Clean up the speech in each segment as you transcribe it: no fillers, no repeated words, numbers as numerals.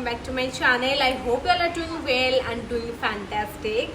welcome back to my channel. I hope you all are doing well and doing fantastic.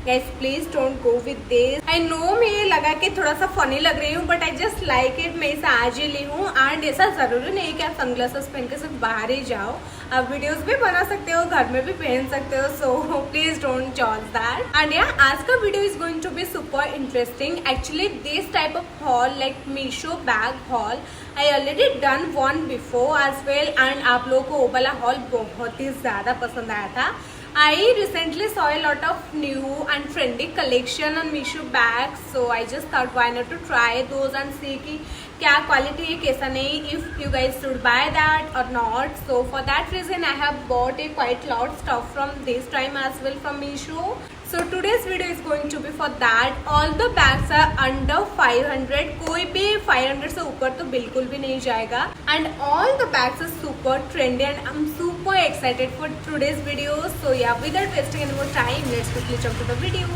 Guys, please don't go with this. I know मैं ये लगा के थोड़ा सा funny लग रही हूँ, but I just like it. मैं इसे आज ही ली हूँ एंड ऐसा ज़रूरी नहीं कि आप सनग्लासेस पहन के सिर्फ बाहर ही जाओ, आप वीडियोस भी बना सकते हो, घर में भी पहन सकते हो. सो प्लीज डोंट जॉज दैट. एंड या आज का video is going to be super interesting. Actually this type of haul like Meesho bag haul I already done one before as well and आप लोगों को वो वाला हॉल बहुत ही ज़्यादा पसंद आया था. I recently saw a lot of new and trendy collection on Meesho bags, so I just thought why not to try those and see कि क्या quality है कैसा नहीं, if you guys should buy that or not. So for that reason I have bought a quite lot stuff from this time as well from Meesho. So today's video is going to be for that. All the bags are under 500. कोई भी 500 से ऊपर तो बिल्कुल भी नहीं जाएगा. And all the bags are super trendy and I'm super excited for today's video. So yeah, without wasting any more time, let's quickly jump to the video.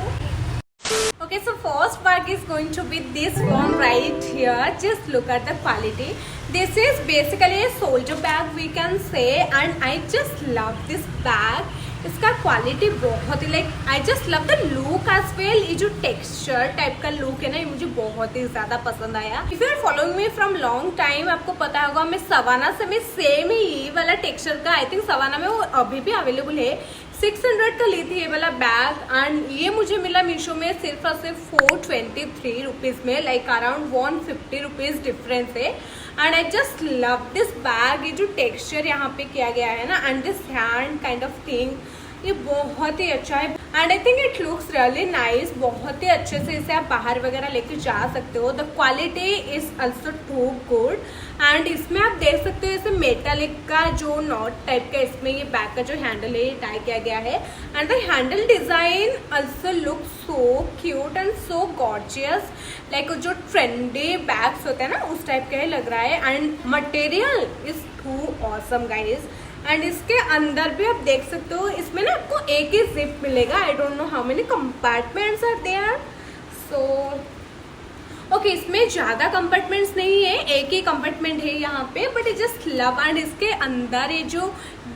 Okay, so first bag is going to be this one right here. Just look at the quality. This is basically a soldier bag we can say and I just love this bag. इसका quality बहुत ही like I just love the look as well. ये जो texture type का look है ना, ये मुझे बहुत ही ज्यादा पसंद आया. If you are following me from long time, आपको पता होगा मैं सवाना से मैं सेम ही वाला टेक्सचर का आई थिंक सवाना में वो अभी भी अवेलेबल है. 600 का ली थी ये वाला बैग एंड ये मुझे मिला मीशो में सिर्फ और सिर्फ 423 रुपीज़ में, लाइक अराउंड 150 रुपीज़ डिफरेंस है. And I just love this bag. ये जो टेक्सचर यहाँ पे किया गया है ना and this hand kind of thing, ये बहुत ही अच्छा है and I think it looks really nice. बहुत ही अच्छे से इसे आप बाहर वगैरह लेके जा सकते हो. The quality is also too good and इसमें आप देख सकते हो इसे मेटालिक का जो नॉट टाइप का इसमें ये बैक का जो हैंडल है टाई किया गया है and the handle design also look so cute and so gorgeous. Like जो ट्रेंडी बैग्स होते हैं ना उस टाइप का ही लग रहा है and material is too awesome guys. And इसके अंदर भी आप देख सकते हो इसमें ना आपको एक ही जिप मिलेगा. I don't know how many compartments are there. So okay, इसमें ज़्यादा कंपार्टमेंट्स नहीं है, एक ही कंपार्टमेंट है यहाँ पे, but I just love. And इसके अंदर ये जो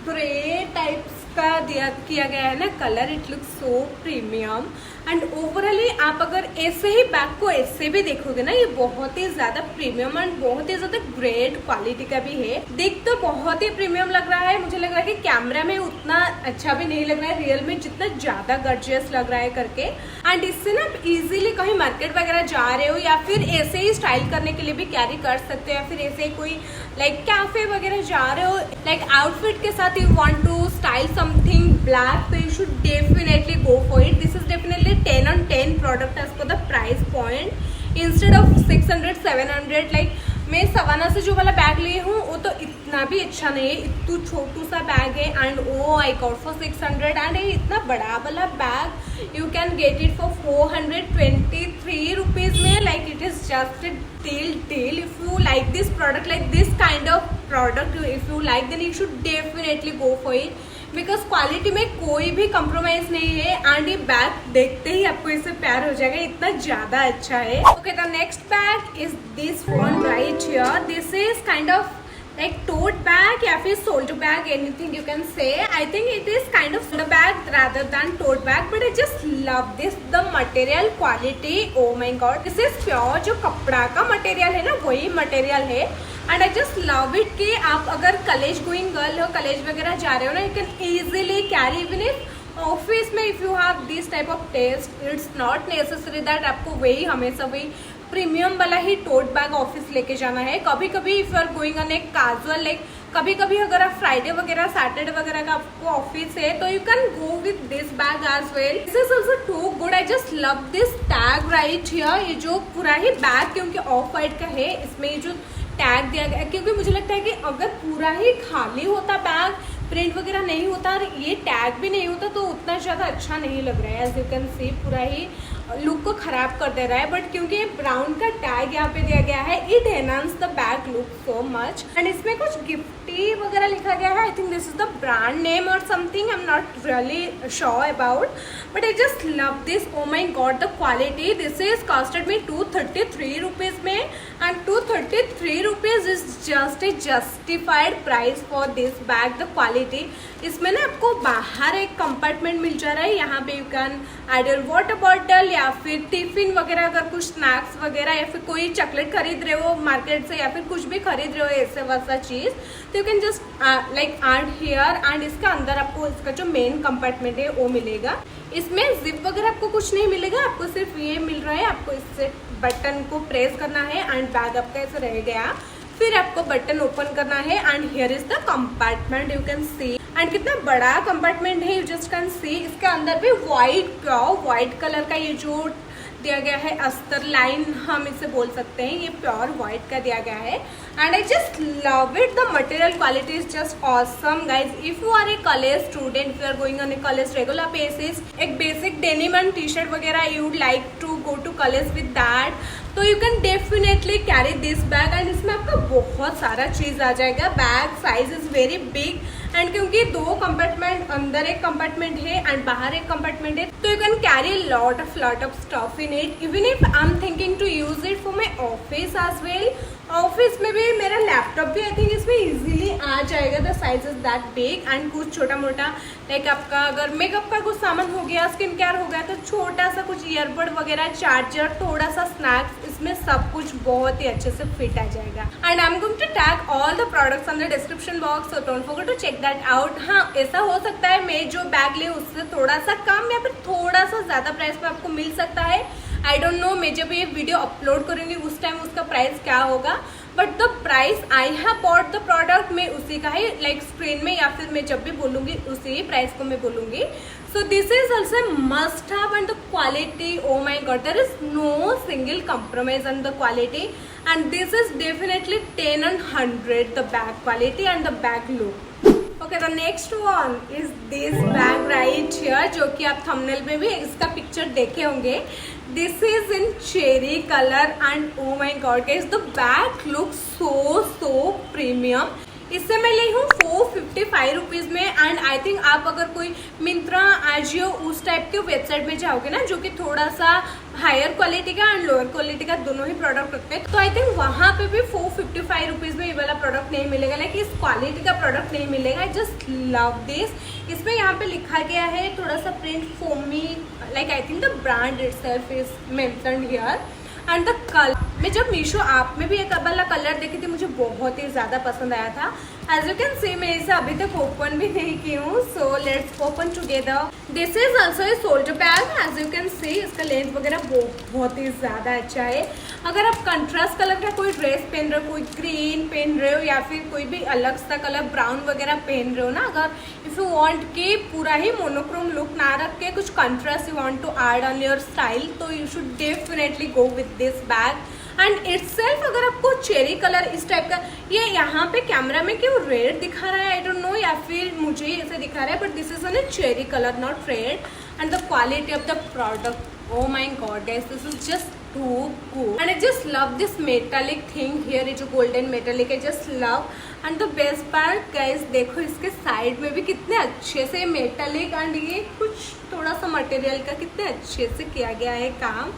ग्रे टाइप्स का किया गया है ना colour, it looks so premium and overall आप अगर ऐसे ही बैग को ऐसे भी देखोगे ना, ये बहुत ही ज्यादा प्रीमियम एंड बहुत ही ज्यादा ग्रेट क्वालिटी का भी है. देख तो बहुत ही प्रीमियम लग रहा है, मुझे लग रहा है कि कैमरा में उतना अच्छा भी नहीं लग रहा है, रियल में जितना ज्यादा गॉर्जियस लग रहा है करके. एंड इससे ना आप इजीली कहीं मार्केट वगैरह जा रहे हो या फिर ऐसे ही स्टाइल करने के लिए भी कैरी कर सकते हो, या फिर ऐसे कोई लाइक कैफे वगैरह जा रहे हो लाइक आउटफिट के साथ you want to style something black, तो you should definitely go for it. This is definitely 10 on 10 product as per the price point instead of 600-700. Like मैं सवाना से जो वाला बैग लिए हूँ वो तो इतना भी अच्छा नहीं है, इतना छोटू सा बैग है and oh I got for 600 and ये इतना बड़ा वाला bag you can get it for 423 rupees में. Like it is just a deal. If you like this product, like this kind of product, if you like then you should definitely go for it because quality में कोई भी compromise नहीं है and ये bag देखते ही आपको इससे प्यार हो जाएगा, इतना ज्यादा अच्छा है. Okay, the next bag is this one right here. This is kind of like tote bag या फिर shoulder bag, anything you can say. I think it is kind of shoulder bag rather than tote bag, but I just love this. The material quality, oh my god, this is pure जो कपड़ा का material है ना वही material है and I just love it कि आप अगर कॉलेज गोइंग गर्ल हो, कॉलेज वगैरह जा रहे हो ना, you can easily carry even if office में if you have this type of taste. It's not necessary that आपको वही हमेशा वही प्रीमियम वाला ही टोट बैग ऑफिस लेके जाना है. कभी कभी if you are going on a casual like कभी कभी अगर आप फ्राइडे वगैरह सैटरडे वगैरह का आपको ऑफिस है तो you can go with this bag as well. This is also too good. I just love this tag right here. ये जो पूरा ही बैग क्योंकि ऑफ वाइट का है, इसमें ये जो टैग दिया गया है, क्योंकि मुझे लगता है कि अगर पूरा ही खाली होता बैग, प्रिंट वगैरह नहीं होता और ये टैग भी नहीं होता तो उतना ज़्यादा अच्छा नहीं लग रहा है. एज यू कैन सी पूरा ही लुक को खराब कर दे रहा है, बट क्योंकि ब्राउन का टैग यहाँ पे दिया गया है it enhance the bag look so much. And इसमें कुछ गिफ्टी वगैरह लिखा गया है. I think this is the brand name और something, I am not really sure about, but I just love this. Oh my god the quality. This is costed me 233 rupees में and 233 rupees is just a justified price for this bag. The quality, इसमें ना आपको बाहर एक compartment मिल जा रहा है, यहाँ पे you can add your water bottle या फिर टिफिन वगैरह, अगर कुछ स्नैक्स वगैरह या फिर कोई चॉकलेट खरीद रहे हो मार्केट से या फिर कुछ भी खरीद रहे हो ऐसे वैसा चीज, तो you can just like add here. And इसका अंदर आपको इसका जो मेन कंपार्टमेंट है वो मिलेगा। इसमें जिप वगैरह आपको कुछ नहीं मिलेगा, आपको सिर्फ ये मिल रहा है, आपको इससे बटन को प्रेस करना है एंड बैग आपका ऐसे रह गया। फिर आपको बटन ओपन करना है and here is the compartment, you can C. And कितना बड़ा कंपार्टमेंट है, यू जस्ट कैन सी। इसके अंदर भी प्योर व्हाइट कलर का ये जो दिया गया है अस्तर लाइन हम इसे बोल सकते हैं, ये प्योर व्हाइट का दिया गया है। And I just love it, the material quality is just awesome guys. If you are a college student, you are going on a college regular basis, एक basic denim and T shirt वगैरह you would like to go to college with that, तो you can definitely carry this bag. And इसमें आपका बहुत सारा चीज आ जाएगा। Bag size is very big and क्योंकि दो कंपार्टमेंट, अंदर एक कंपार्टमेंट है एंड बाहर एक कंपार्टमेंट है, तो you can carry lot of stuff in it. Even if I am thinking to use it for my office as well, office में भी मेरा लैपटॉप भी आई थिंक इसमें इजीली आ जाएगा। The size is that big. And कुछ छोटा मोटा like आपका अगर मेकअप का कुछ सामान हो गया, स्किन केयर हो गया, तो छोटा सा कुछ ईयरबड वगैरह, चार्जर, थोड़ा सा स्नैक्स, इसमें सब कुछ बहुत ही अच्छे से फिट आ जाएगा। And I am going to tag all the products on the description box, so don't forget to check that out. हाँ, ऐसा हो सकता है मैं जो बैग ले उससे थोड़ा सा कम या फिर थोड़ा सा ज्यादा प्राइस में आपको मिल सकता है। आई डोंट नो, मैं जब ये वीडियो अपलोड करूंगी उस टाइम उसका प्राइस क्या होगा, but the price I have bought the product में उसी का ही लाइक स्क्रीन में या फिर मैं जब भी बोलूंगी उसी प्राइस को मैं बोलूंगी। So this is also must have. And the quality, oh my god, there is no single compromise on the quality, and this is definitely 10 on 100, the bag quality and the bag look. Okay, the next one is this bag right here, जो कि आप thumbnail में भी इसका picture देखे होंगे। This is in cherry color and oh my god guys, the bag looks so premium. इससे मैं ली हूँ 455 रुपीज में। एंड आई थिंक आप अगर कोई मिंत्रा, आजियो उस टाइप के वेबसाइट में जाओगे ना, जो कि थोड़ा सा हायर क्वालिटी का एंड लोअर क्वालिटी का दोनों ही प्रोडक्ट रखते हैं, तो आई थिंक वहां पे भी 455 रुपीज में ये वाला प्रोडक्ट नहीं मिलेगा, लाइक इस क्वालिटी का प्रोडक्ट नहीं मिलेगा। आई जस्ट लव दिस। इसमें यहाँ पे लिखा गया है थोड़ा सा print foamy, like I think the brand itself is mentioned here. And the colour, मैं जब मीशो ऐप में भी एक वाला कलर देखी थी, मुझे बहुत ही ज़्यादा पसंद आया था। एज यू कैन सी, मैं इसे अभी तक ओपन भी नहीं की हूँ, so let's open together. This is also a shoulder bag. As you can see, इसका लेंथ वगैरह बहुत ही ज़्यादा अच्छा है। अगर आप कंट्रास्ट कलर का कोई ड्रेस पहन रहे हो, कोई ग्रीन पहन रहे हो या फिर कोई भी अलग सा कलर ब्राउन वगैरह पहन रहे हो ना, अगर इफ यू वांट कि पूरा ही मोनोक्रोम लुक ना रख के कुछ contrast you want to add on your style, तो you should definitely go with this bag. And itself अगर आपको चेरी कलर इस टाइप का, ये यहाँ पे कैमरा में क्यों रेड दिखा रहा है आई डोंट नो, या फिर मुझे ऐसे दिखा रहा है, but this is on A cherry colour not red. And the quality of the product, oh my god guys, this is just too cool and I just love this metallic thing here, ये जो golden metallic है, just love। and the best part guys, देखो इसके side में भी कितने अच्छे से मेटालिक एंड ये कुछ थोड़ा सा मटेरियल का कितने अच्छे से किया गया है काम।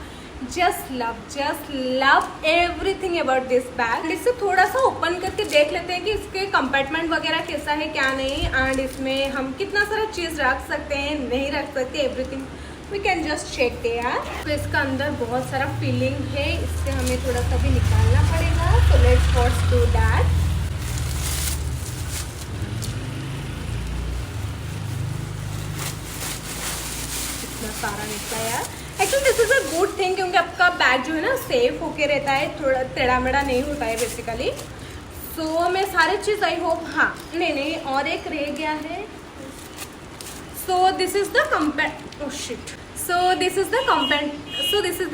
just love everything about this bag। इससे थोड़ा सा ओपन करके देख लेते हैं कि इसके कंपार्टमेंट वगैरह कैसा है क्या नहीं, एंड इसमें हम कितना सारा चीज रख सकते हैं नहीं रख सकते, everything we can just check there. तो इसका अंदर बहुत सारा फीलिंग है, इससे हमें थोड़ा सा भी निकालना पड़ेगा, so let's first do that। इतना सारा निकला यार। Actually this is a good thing, क्योंकि आपका बैग जो है ना सेफ होके रहता है, थोड़ा टेढ़ा मेढ़ा नहीं होता है बेसिकली। सो मैं सारे चीज़ आई होप, हाँ नहीं और एक रह गया है। सो this is the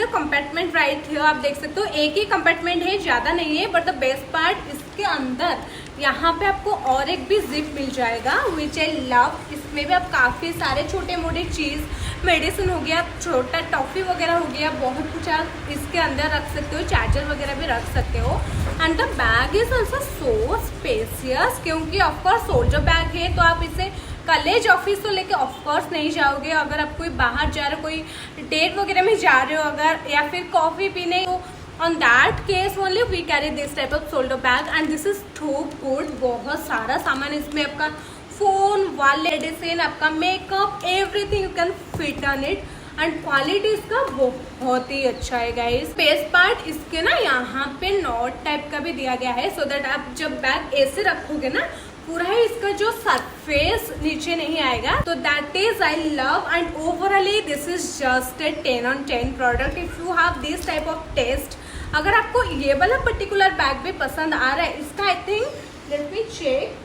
compartment right here. आप देख सकते हो एक ही कंपार्टमेंट है, ज़्यादा नहीं है, बट द बेस्ट पार्ट इसके अंदर यहाँ पे आपको और एक भी जिप मिल जाएगा, विच आई लव। इसमें भी आप काफ़ी सारे छोटे मोटे चीज़, मेडिसिन हो गया, छोटा टॉफ़ी वगैरह हो गया, बहुत कुछ आप इसके अंदर रख सकते हो, चार्जर वगैरह भी रख सकते हो। And the bag is also so spacious, क्योंकि ऑफकोर्स शोल्डर बैग है, तो आप इसे कॉलेज ऑफिस तो लेके ऑफकोर्स नहीं जाओगे। अगर आप कोई बाहर जा रहे हो, कोई डेट वगैरह में जा रहे हो अगर, या फिर कॉफ़ी पीने, तो On that case only we carry this type of shoulder bag and this is too good. बहुत सारा सामान इसमें, आपका फोन, वॉलेट, एडिसन, आपका makeup, everything you can fit on it and quality इसका बहुत ही अच्छा है गाइस। स्पेस पार्ट इसके ना यहाँ पे नॉट टाइप का भी दिया गया है सो दैट आप जब बैग ऐसे रखोगे ना पूरा ही इसका जो सरफेस नीचे नहीं आएगा। तो that is I love and overally this is just a 10 on 10 product. If you have this type of taste, अगर आपको ये वाला पर्टिकुलर बैग भी पसंद आ रहा है, इसका I think let me check,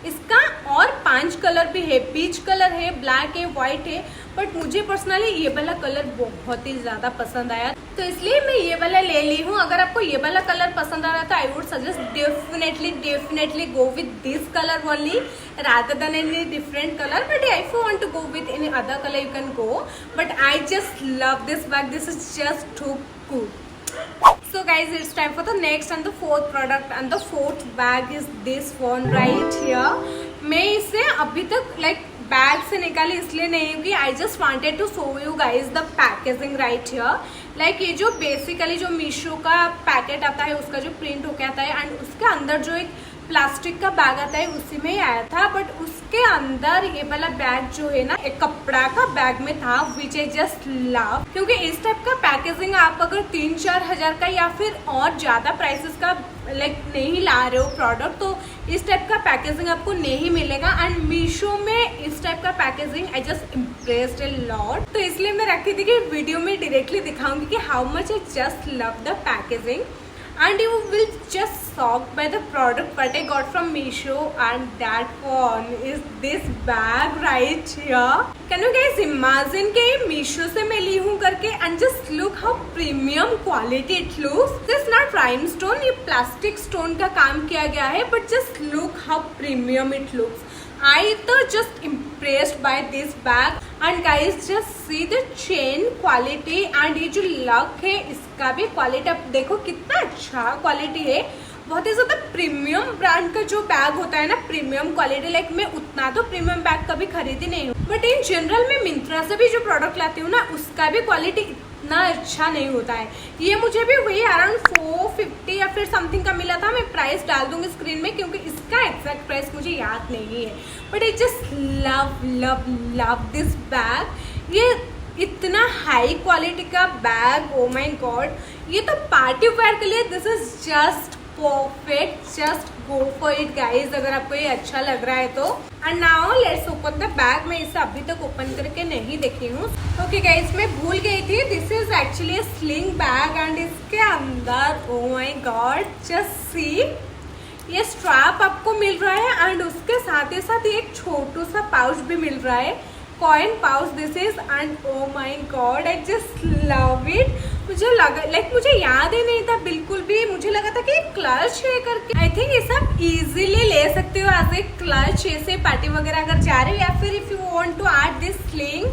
इसका और 5 कलर भी है, पीच कलर है, ब्लैक है, व्हाइट है, बट मुझे पर्सनली ये वाला कलर बहुत ही ज्यादा पसंद आया तो इसलिए मैं ये वाला ले ली हूँ। अगर आपको ये वाला कलर पसंद आ रहा था I would suggest definitely go with this colour only rather than any different color, but if you want to go with any other color you can go, but I just love this bag. This is just too cool. So guys, it's time for the next and the fourth product, and the fourth bag is this one right here. मैं इसे अभी तक bag से निकाली इसलिए नहीं हुई, I just wanted to show you guys the packaging right here. ये जो बेसिकली जो मीशो का पैकेट आता है उसका जो प्रिंट होके आता है एंड उसके अंदर जो एक प्लास्टिक का बैग आता है उसी में ही आया था, बट उसके अंदर ये वाला बैग जो है ना एक कपड़ा का बैग में था विच आई जस्ट लव, क्योंकि इस टाइप का पैकेजिंग आप अगर 3-4 हजार का या फिर और ज्यादा प्राइसेस का नहीं ला रहे हो प्रोडक्ट तो इस टाइप का पैकेजिंग आपको नहीं मिलेगा। एंड मीशो में इस टाइप का packaging I just impressed a lot, तो इसलिए मैं रखी थी कि वीडियो में डायरेक्टली दिखाऊंगी कि how much I just love the packaging and you will just shocked by the product what I got from Meesho, and that one is this bag right here. Can you guys imagine कि Meesho से मैं ली हूँ करके and just look how premium quality it looks. This is not rhinestone, ये plastic stone का काम किया गया है, but just look how premium it looks. I तो just impressed by this bag and guys just see the chain quality and ये जो luck है इसका भी क्वालिटी आप देखो कितना अच्छा क्वालिटी है। बहुत ही ज्यादा प्रीमियम ब्रांड का जो बैग होता है ना, प्रीमियम क्वालिटी, मैं उतना तो प्रीमियम बैग कभी खरीदी नहीं हूँ, बट इन जनरल मैं मिंत्रा से भी जो प्रोडक्ट लाती हूँ ना उसका भी क्वालिटी इतना अच्छा नहीं होता है। ये मुझे भी वही अराउंड 450 या फिर समथिंग का मिला था, मैं प्राइस डाल दूंगी स्क्रीन में क्योंकि इसका एग्जैक्ट प्राइस मुझे याद नहीं है, but I just love love love this bag. ये इतना हाई क्वालिटी का बैग, ओ माय गॉड, ये तो पार्टी वेयर के लिए this is just perfect, just go for it guys अगर आपको ये अच्छा लग रहा है तो। And now let's open the bag. मैं इसे अभी तक ओपन करके नहीं देखी हूँ। ओके गाइज, मैं भूल गई थी, this is actually sling bag and इसके अंदर ओ माय गॉड जस्ट सी ये स्ट्रैप आपको मिल रहा है एंड उसके साथ ही साथ एक छोटू सा पाउच भी मिल रहा है, coin pouch this is, and oh my God I just love it. मुझे लगा मुझे याद ही नहीं था बिल्कुल भी, मुझे लगा था कि क्लच है करके। आई थिंक इसे आप इजीली ले सकते हो एज ए क्लच, ऐसे पार्टी वगैरह अगर जा रहे हो, या फिर if you want to add this sling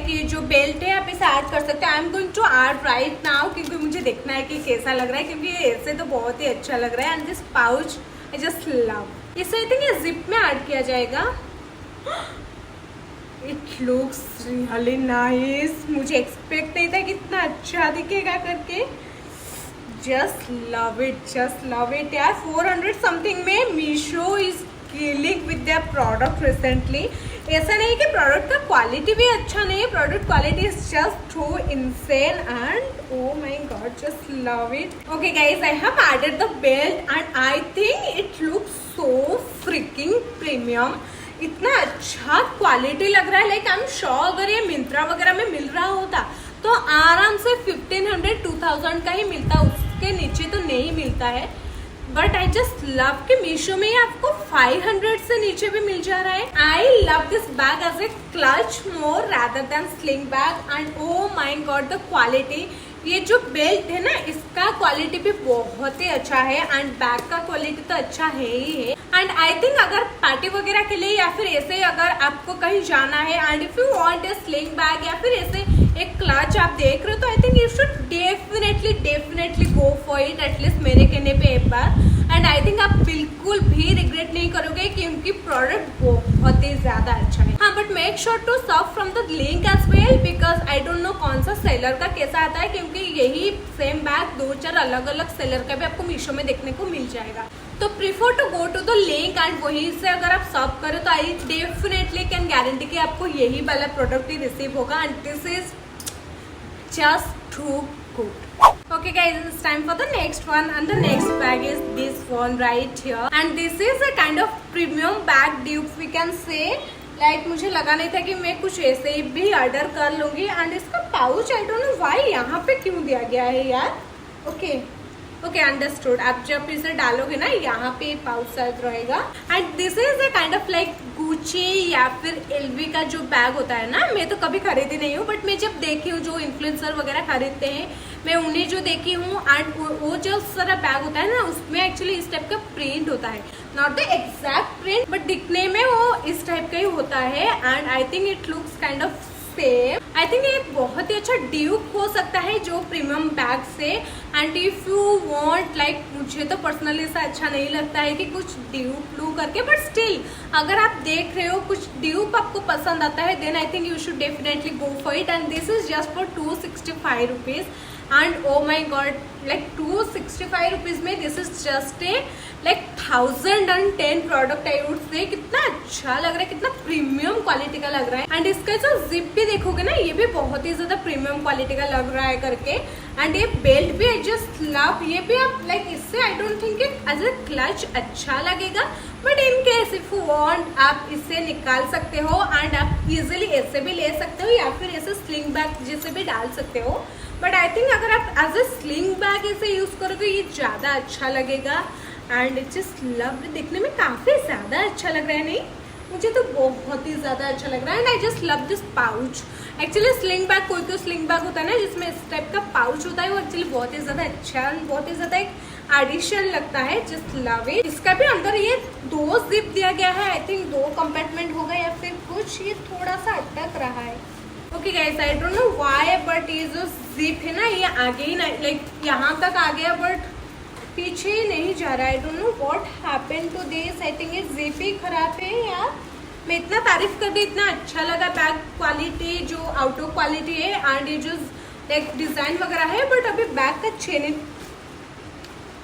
ये जो बेल्ट है आप इसे ऐड कर सकते हो। I am going to add right now क्योंकि मुझे देखना है कि कैसा लग रहा है, क्योंकि ऐसे तो बहुत ही अच्छा लग रहा है। And this pouch I just love इसे। आई थिंक ये जिप में ऐड किया जाएगा। इट लुक्स रियली नाइस, मुझे एक्सपेक्ट नहीं था कि इतना अच्छा दिखेगा करके। जस्ट लव इट यार। 400 समथिंग में Meesho is killing with their product recently. ऐसा नहीं कि प्रोडक्ट का क्वालिटी भी अच्छा नहीं है, product quality is just too insane and oh my god just love it. Okay guys, I have added the belt and I think it looks so freaking premium. इतना अच्छा क्वालिटी लग रहा है, आई एम श्योर अगर ये मिंत्रा वगैरह में मिल रहा होता तो आराम से 1500-2000 का ही मिलता, उसके नीचे तो नहीं मिलता है। बट आई जस्ट लव कि मीशो में आपको 500 से नीचे भी मिल जा रहा है। I love this bag as a clutch more rather than sling bag and oh my god the quality. ये जो बेल्ट है ना इसका क्वालिटी भी बहुत ही अच्छा है एंड बैग का क्वालिटी तो अच्छा है ही है। एंड आई थिंक अगर पार्टी वगैरह के लिए या फिर ऐसे अगर आपको कहीं जाना है and if you want a sling bag या फिर ऐसे एक क्लच आप देख रहे हो तो आई think you should definitely go for it, at least मेरे कहने पे एक बार। एंड आई थिंक आप बिल्कुल भी रिग्रेट नहीं करोगे क्योंकि प्रोडक्ट बहुत ही ज्यादा अच्छा है। हाँ, but make sure to shop from the link as well because I don't know कौन सा सेलर का कैसा आता है, क्योंकि यही सेम बैग 2-4 अलग अलग सेलर का भी आपको मीशो में देखने को मिल जाएगा। तो prefer to go to the link and वहीं से अगर आप शॉप करें तो आई डेफिनेटली कैन गारंटी कि आपको यही वाला प्रोडक्ट ही रिसीव होगा and this is just too good. Okay guys, it's time for the next one and the next bag is this one right here and this is a kind of premium bag dupe we can say. Like मुझे लगा नहीं था कि मैं कुछ ऐसे ही भी order कर लूंगी एंड इसका pouch I don't know why यहाँ पे क्यों दिया गया है यार। Okay understood. आप जब इसे डालोगे ना यहाँ पे पाउच साइज रहेगा and this is a kind of like Gucci या फिर एलवी का जो बैग होता है ना, मैं तो कभी खरीदी नहीं हूँ बट मैं जब देखी हूँ जो इन्फ्लुएंसर वगैरह खरीदते हैं मैं उन्हें जो देखी हूँ एंड वो जो सारा बैग होता है ना उसमें एक्चुअली इस टाइप का प्रिंट होता है, not the exact print but दिखने में वो इस टाइप का ही होता है and I think it looks kind of same. I think ये बहुत ही अच्छा ड्यूप हो सकता है जो प्रीमियम बैग से and if you want like मुझे तो पर्सनली ऐसा अच्छा नहीं लगता है कि कुछ ड्यूप लू करके बट स्टिल अगर आप देख रहे हो कुछ ड्यूप आपको पसंद आता है then I think you should definitely go for it and this is just for 265 rupees and oh my god like 265 rupees में this is just a like 1010 product I would say. कितना अच्छा लग रहा है, कितना प्रीमियम क्वालिटी का लग रहा है एंड इसका जो जिप भी देखोगे ना ये भी बहुत ही ज्यादा प्रीमियम क्वालिटी का लग रहा है करके एंड ये बेल्ट भी आई जस्ट लव। ये भी आप लाइक इससे I don't think it as a clutch अच्छा लगेगा but in case if you want आप इसे निकाल सकते हो एंड आप इजिली ऐसे भी ले सकते हो या फिर ऐसे स्लिंग बैग जैसे भी डाल सकते हो बट आई थिंक अगर आप एज ए स्लिंग बैग इसे यूज करोगे ये ज्यादा अच्छा लगेगा एंड इट जस्ट लव। देखने में काफी ज्यादा अच्छा लग रहा है, नहीं मुझे तो बहुत ही ज्यादा अच्छा लग रहा है and I just love this pouch. Actually sling bag कोई स्लिंग बैग होता है ना जिसमें इस टाइप का पाउच होता है वो एक्चुअली बहुत ही ज्यादा अच्छा एंड बहुत ही ज्यादा एक एडिशन लगता है, जस्ट लव इट। इसका भी अंदर ये 2 जिप दिया गया है, आई थिंक 2 कंपार्टमेंट होगा या फिर कुछ, ये थोड़ा सा अटक रहा है। Okay guys I don't know why but ये जो जिप है ना ये आगे ही लाइक यहाँ तक आ गया बट पीछे ही नहीं जा रहा है। I don't know what happened to this, I think ये जिप ही खराब है यार। मैं इतना तारीफ कर दी, इतना अच्छा लगा बैग क्वालिटी जो आउट ऑफ क्वालिटी है एंड ये जो लाइक डिजाइन वगैरह है बट अभी बैग का चेन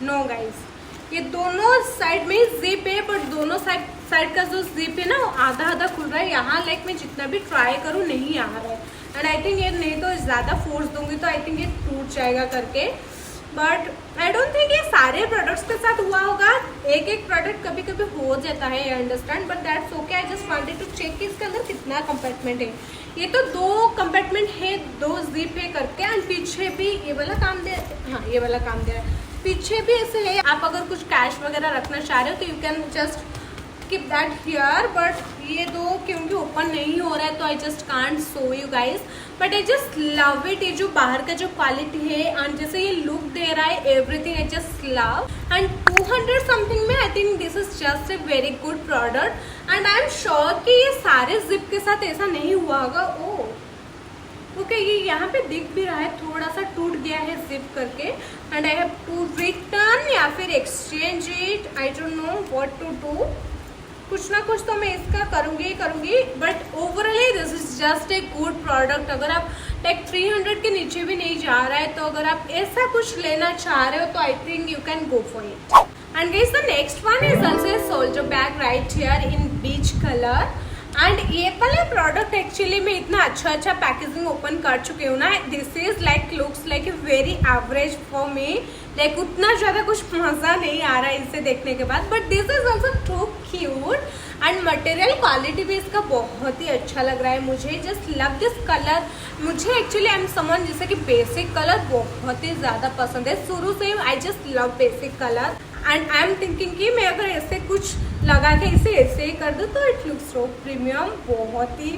नो गाइस ये दोनों साइड में जिप है बट दोनों साइड का जो जिप है ना वो आधा आधा खुल रहा है। यहाँ लाइक मैं जितना भी ट्राई करूँ नहीं आ रहा है एंड आई थिंक ये नहीं तो ज्यादा फोर्स दूंगी तो आई थिंक ये टूट जाएगा करके बट आई डोंट थिंक ये सारे प्रोडक्ट्स के साथ हुआ होगा, एक प्रोडक्ट कभी कभी हो जाता है I understand but that's okay. I just wanted to check कि इसके अंदर कितना कंपार्टमेंट है। ये तो 2 कंपार्टमेंट है, 2 जिप है करके एंड पीछे भी ये वाला काम दे, हाँ ये वाला काम दे रहा है, पीछे भी ऐसे है। आप अगर कुछ कैश वगैरह रखना चाह रहे हो तो you can just keep that here but ये 2 क्योंकि ओपन नहीं हो रहा है तो I just can't show you guys but I just love it. ये जो बाहर का जो क्वालिटी है एंड जैसे ये लुक दे रहा है everything I just love and 200 something में I think this is just a very good product and I am sure कि ये सारे जिप के साथ ऐसा नहीं हुआ होगा। ओके ये यहाँ पे दिख भी रहा है थोड़ा सा टूट गया है जिप करके and I have to return या फिर exchange it, I don't know what to do. कुछ ना कुछ तो मैं इसका करूंगी but overally this is just a good product. अगर आप लाइक 300 के नीचे भी नहीं जा रहा है तो अगर आप ऐसा कुछ लेना चाह रहे हो तो आई think you can go for it. And guys the next one is also a shoulder bag right here in beach colour and ये वाले प्रोडक्ट एक्चुअली मैं इतना अच्छा पैकेजिंग ओपन कर चुकी हूँ ना, this is like looks like a very average for me, like उतना ज्यादा कुछ मजा नहीं आ रहा है इसे देखने के बाद but this is also too cute and material quality भी इसका बहुत ही अच्छा लग रहा है। मुझे जस्ट लव दिस कलर। मुझे एक्चुअली आई एम समवन जैसे कि बेसिक कलर बहुत ही ज्यादा पसंद है, शुरू से आई just love basic colour and I am thinking कि मैं अगर ऐसे कुछ लगा के इसे ऐसे ही कर दूँ तो इट लुक्स सो प्रीमियम, बहुत ही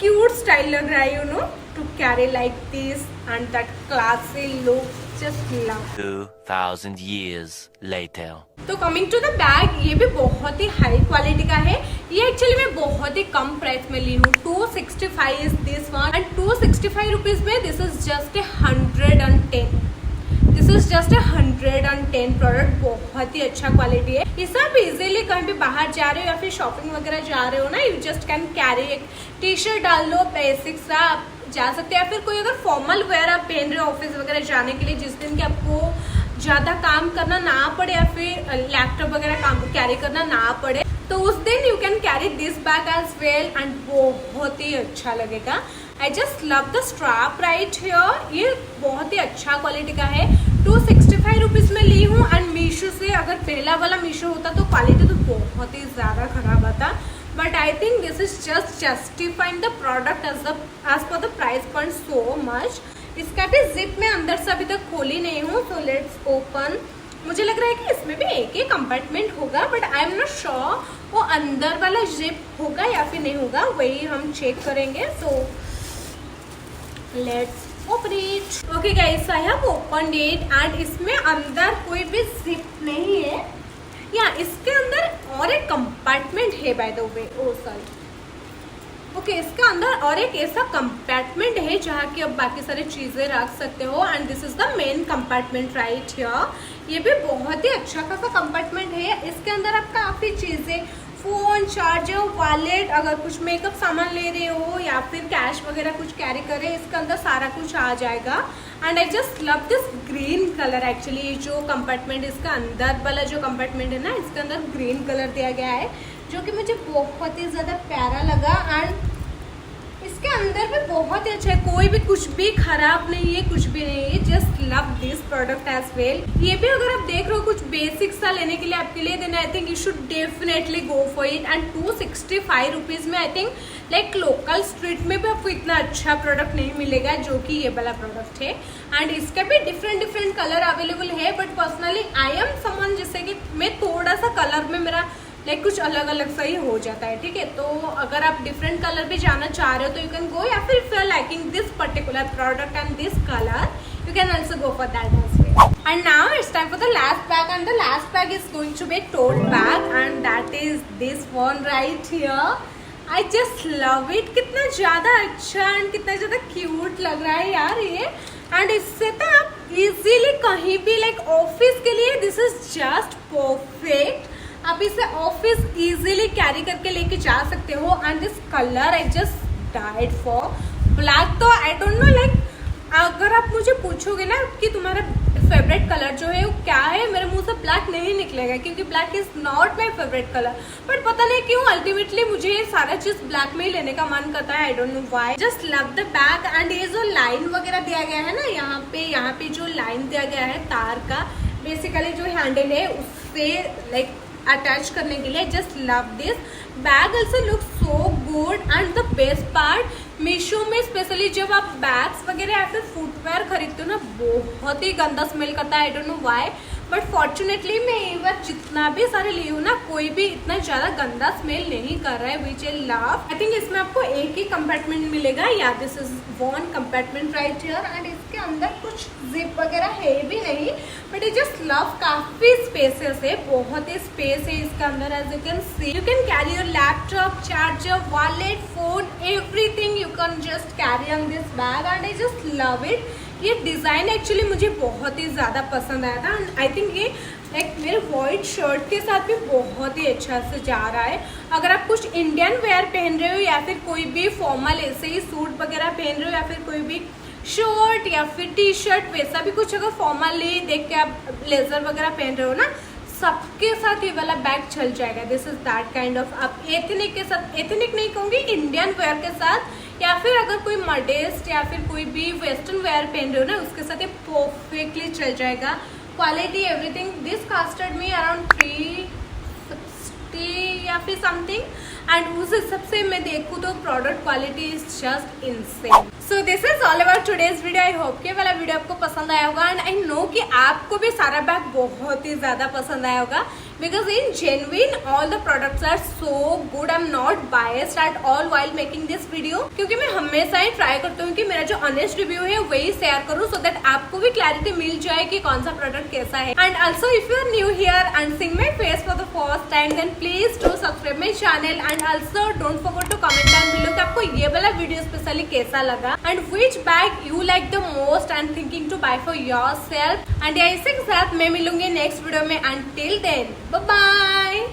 क्यूट स्टाइल लग रहा है you know to carry like this and that classy look, just love. 2000 years later. तो कमिंग टू द बैग, ये भी बहुत ही हाई क्वालिटी का है। ये एक्चुअली मैं बहुत ही कम प्राइस में ली हूँ, 265 is this one and 265 rupees में this is just 110। This is just 110 product, बहुत ही अच्छा क्वालिटी है। इसे आप इजीली कहीं भी बाहर जा रहे हो या फिर शॉपिंग वगैरह जा रहे हो ना, यू जस्ट कैन कैरी, एक टी शर्ट डाल लो, बेसिक सा आप जा सकते हैं। या फिर कोई अगर फॉर्मल वेयर आप पहन रहे हो ऑफिस वगैरह जाने के लिए, जिस दिन की आपको ज्यादा काम करना ना पड़े या फिर लैपटॉप वगैरह काम कैरी करना ना पड़े, तो उस दिन you can carry this bag as well and बहुत ही अच्छा लगेगा। I just love the strap right here, ये बहुत ही अच्छा क्वालिटी का है। 265 रुपीज में ली हूँ एंड मीशो से, अगर पहला वाला मीशो होता तो क्वालिटी तो बहुत ही ज्यादा खराब आता, but I think this is just justifying the product as per the price point so much. इसका भी जिप में अंदर से अभी तक खोली नहीं हूँ, सो लेट्स ओपन। मुझे लग रहा है कि इसमें भी एक ही कंपार्टमेंट होगा, but I am not sure वो अंदर वाला जिप होगा या फिर नहीं होगा, वही हम चेक करेंगे। सो let's open it. Okay guys, I have opened it and इसमें अंदर कोई भी जिप नहीं है, या इसके अंदर और एक कंपार्टमेंट है by the way. Oh sorry, okay, इसका अंदर और एक ऐसा कंपार्टमेंट है जहाँ की आप बाकी सारी चीजें रख सकते हो and this is the main compartment right here. ये भी बहुत ही अच्छा खासा कंपार्टमेंट है। इसके अंदर आप काफी चीजें, फोन, चार्जर, वॉलेट, अगर कुछ मेकअप सामान ले रहे हो या फिर कैश वगैरह कुछ कैरी करे, इसके अंदर सारा कुछ आ जाएगा। And I just love this green colour. Actually जो कंपार्टमेंट, इसका अंदर वाला जो कंपार्टमेंट है ना, इसके अंदर ग्रीन कलर दिया गया है, जो कि मुझे बहुत ही ज़्यादा प्यारा लगा। एंड इसके अंदर भी बहुत ही अच्छा है, कोई भी कुछ भी खराब नहीं है, कुछ भी नहीं है। Just love this product as well. ये भी अगर आप देख रहे हो कुछ बेसिक सा लेने के लिए आपके लिए, then I think you should definitely go for it. And 265 rupees में I think like local street में भी आपको इतना अच्छा प्रोडक्ट नहीं मिलेगा जो कि ये वाला प्रोडक्ट है। एंड इसका भी डिफरेंट कलर अवेलेबल है, but personally I am someone जैसे कि मैं थोड़ा सा कलर में मेरा लाइक कुछ अलग अलग सा ही हो जाता है, ठीक है। तो अगर आप डिफरेंट कलर भी जाना चाह रहे हो तो यू कैन गो, या फिर if you are liking this particular product and this colour, you can also go for that as well. And now it's time for the last bag, and the last bag is going to be a tote bag, and that is this one right here. I just love it. कितना ज़्यादा अच्छा and कितना ज़्यादा cute लग रहा है यार ये। एंड इससे तो आप इजीली कहीं भी लाइक ऑफिस के लिए दिस इज जस्ट परफेक्ट। आप इसे ऑफिस इजीली कैरी करके लेके जा सकते हो। And this colour I just died for black. तो आई डोंट नो लाइक, अगर आप मुझे पूछोगे ना कि तुम्हारा फेवरेट कलर जो है वो क्या है, मेरे मुंह से ब्लैक नहीं निकलेगा, क्योंकि black is not my favourite colour. But पता नहीं क्यों अल्टीमेटली मुझे ये सारा चीज ब्लैक में ही लेने का मन करता है। I don't know why. Just love the bag. And ये जो लाइन वगैरह दिया गया है ना, यहाँ पे जो लाइन दिया गया है तार का, बेसिकली जो हैंडल है उससे लाइक अटैच करने के लिए, just love this bag. Also look so good. And the best part, Meesho में स्पेशली जब आप बैग्स वगैरह या फिर फुटवेयर खरीदते हो ना, बहुत ही गंदा स्मेल करता है। I don't know why, but fortunately मैं ये बार जितना भी सारे ली हूँ ना, कोई भी इतना ज़्यादा गंदा स्मेल नहीं कर रहा है, विच आई लव। आई थिंक इसमें आपको एक ही कंपार्टमेंट मिलेगा, या this is one compartment right here. And इसके अंदर कुछ जिप वगैरह है भी नहीं, बट आई जस्ट लव, काफ़ी स्पेसेस है, बहुत ही स्पेस है इसके अंदर। As you can see, you can carry your laptop, charger, wallet, phone, everything you can just carry on this bag. And I just love it. ये design actually मुझे बहुत ही ज़्यादा पसंद आया था। एंड आई थिंक ये लाइक मेरे वाइट शर्ट के साथ भी बहुत ही अच्छा से जा रहा है। अगर आप कुछ इंडियन वेयर पहन रहे हो या फिर कोई भी फॉर्मल ऐसे ही सूट वगैरह पहन रहे हो, या फिर कोई भी शर्ट या फिर टी शर्ट वैसा भी कुछ अगर फॉर्मली देख के आप ब्लेजर वगैरह पहन रहे हो ना, सबके साथ ये वाला बैग चल जाएगा। This is that kind of, आप एथनिक के साथ, एथनिक नहीं कहूँगी, इंडियन वेयर के साथ, या फिर अगर कोई मॉडेस्ट या फिर कोई भी वेस्टर्न वेयर पहन रहे हो ना, उसके साथ ये परफेक्टली चल जाएगा। Quality everything, this costed me around 360 या फिर समथिंग। एंड उस हिसाब से मैं देखूँ तो product quality is just insane. So this is all about today's video. I hope कि वाला वीडियो आपको पसंद आया होगा, एंड आई नो कि आपको भी सारा बैग बहुत ही ज़्यादा पसंद आया होगा, because in genuine all the products are so good. I am not biased at all while making this video, क्योंकि मैं हमेशा ही ट्राई करती हूँ कि मेरा जो ऑनेस्ट रिव्यू है वही शेयर करूँ, सो दैट आपको भी क्लैरिटी मिल जाए कि कौन सा प्रोडक्ट कैसा है। And also if you are new here and seeing my face for the first time, then please do subscribe my channel. And also don't forget to comment down below कि आपको ये वाला वीडियो स्पेशली कैसा लगा and which bag you like the most and thinking to buy for yourself. एंड इसी के साथ मैं मिलूंगी नेक्स्ट वीडियो में। Until then bye bye.